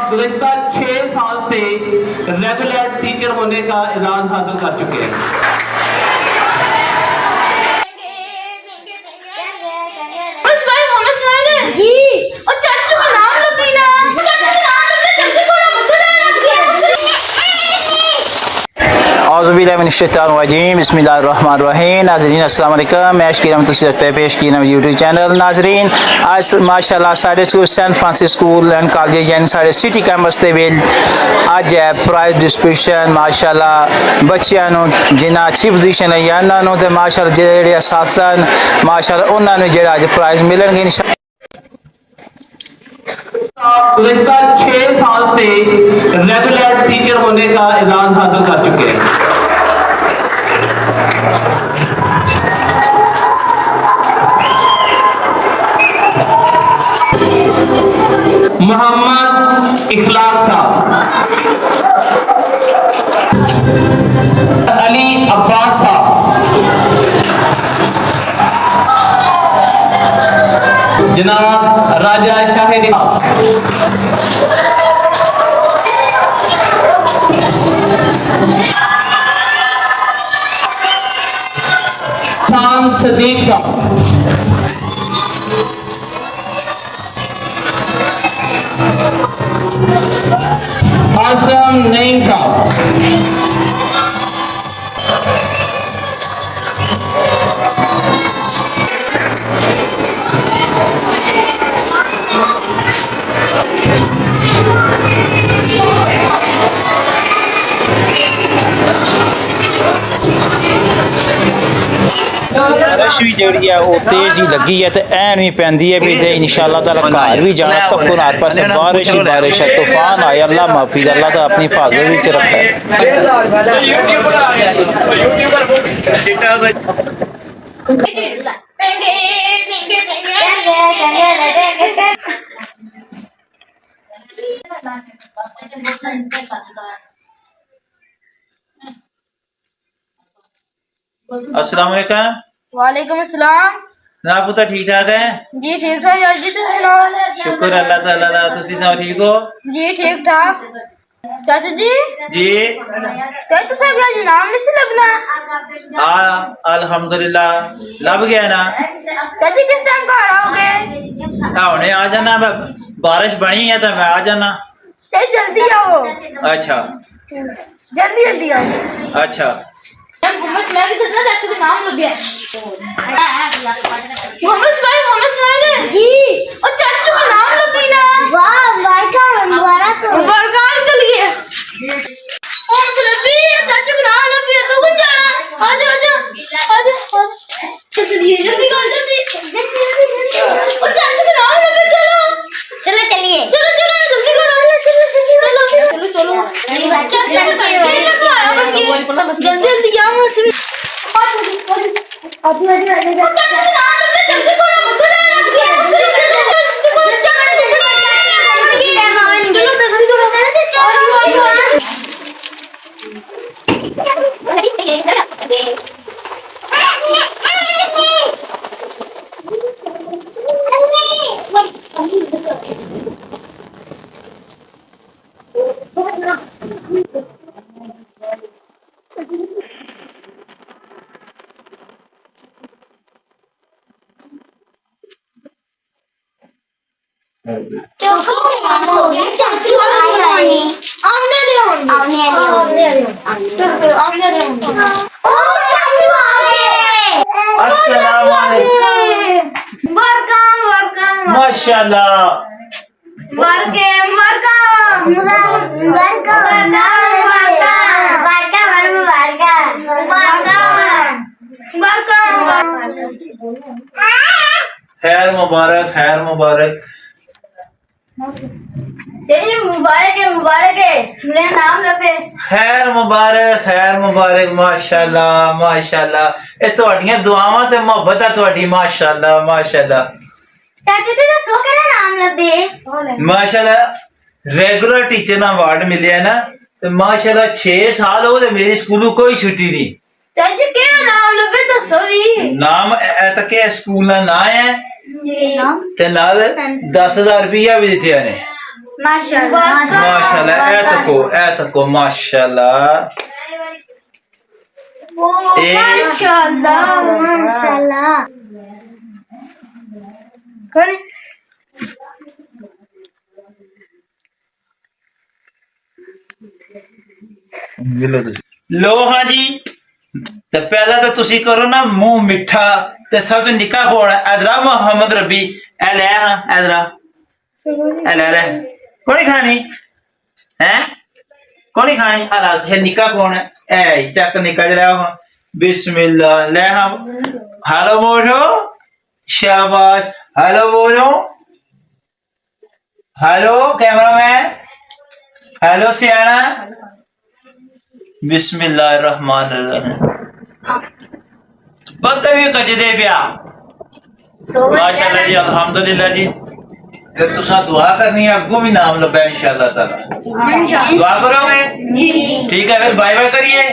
गुज़िश्ता 6 साल से regular teacher होने का एजाज़ हासिल कर चुके हैं। जी और चाचू का नाम लो पीना चाचू का नाम लो जल्दी करो औज़ुबिल्लाहिमिनश्शैतानिर्रजीम बिस्मिल्लाहिर्रहमानिर्रहीम। नाज़रीन अस्सलाम वालेकुम। मैं अशकीर अहमद तुसीं पेश की यूट्यूब चैनल। नाज़रीन आज माशाअल्लाह साढ़े school Saint Francis school and college यानी साढ़े सिटी कैंपस ते वेल अज है प्राइज डिस्ट्रीब्यूशन माशाअल्लाह बच्चों जिन्हें अच्छी पोजीशन है या उन्होंने तो माशाअल्लाह जेडे असासन माशाअल्लाह उन्होंने जो अज प्राइज मिलणगे। गुज़िश्ता 6 साल से रेगुलर टीचर होने का एजाज़ हासिल कर चुके हैं। मोहम्मद इखलाक साहब, अली अब्बास साहब, जनाब राजा शाहिद सदीक साहब, आसम नईम साहब, बारिश भी जी है वो तेज ही लगी है तो ऐन भी पैंदी है भी इंशाअल्लाह ताला घर भी जाना तक हर पास बारिश ही बारिश है। तूफान आए अल्लाह माफी अल्लाह तो अपनी हिफाजत रखे। अस्सलाम वालेकुम। वालेकुम अस्सलाम। ना पुता ठीक ठाक है जी ठीक ठाक जी तुम सुनाओ। शुक्र अल्लाह ताला दा। तुसी सुनाओ ठीक हो जी ठीक ठाक। चाचा जी जी क्या तुसा क्या नाम नहीं सी लबना अल्हम्दुलिल्लाह लब गया ना। चाची किस टाइम घर आओगे? हुने आ जाना बारिश बनी है तो मैं आ जाना। चाहे जल्दी आओ। अच्छा जल्दी जल्दी आओ। अच्छा मैं भी दसना चाचू का नाम लग गया मोहम्मद इस्माइल जी और चाचू का नाम लो पीना वाह मुबारक चल गया मोहम्मद रबी चाचू का नाम लो पीना तू कौन जाना आजा चलिए जल्दी और चाचू का नाम लो चलो चलिए चलो जल्दी करो चलो जल्दी जल्दी आओ माशाल्लाह खैर मुबारक मुबारक है मेरा नाम लपे खैर मुबारक माशाल्लाह माशाल्लाह। ये तुहाडियां दुआवां ते मोहब्बत है तुहाडी माशाल्लाह चाचू जी दसो केड़ा नाम लबे माशाल्लाह। रेगुलर टीचर ना अवार्ड मिले ना तो माशाल्लाह 6 साल हो मेरी स्कूलों कोई छुट्टी नहीं। चाचू केड़ा नाम लबे दसो भी नाम तक के स्कूल ना ना है ते नाल 10,000 रुपया भी दिते ने। माशाल्लाह ए तको माशाल्लाह लो हाँ जी तो पहला तो तुसी करो ना मुंह मिठा ते सब तो निका कौन है अदरा मोहम्मद रबी ए ले हाँ अदरा ए ले ले कोनी खानी हैं कोनी खानी अलास है निका कौन है ए चक निका जरा बिस्मिल्लाह ले हाँ हेलो बोलो शाबाश हेलो बोलो हेलो कैमरामैन हेलो सियाना बिस्मिल्लाहिर्रहमानिर्रहीम बदतमीज गजदे प्या माशाल्लाह जी अल्हम्दुलिल्लाह जी ते तुसा दुआ करनी है अगो भी नाम लबा इंशाअल्लाह ताला दुआ करोगे जी ठीक है फिर बाय बाय करिए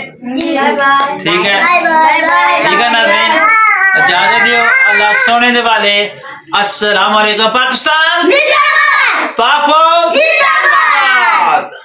ठीक है ठीक है नाज़रीन इजाजत दियो अल्लाह सोने दे वाले अस्सलाम वालेकुम पाकिस्तान जिंदाबाद पापो जिंदाबाद।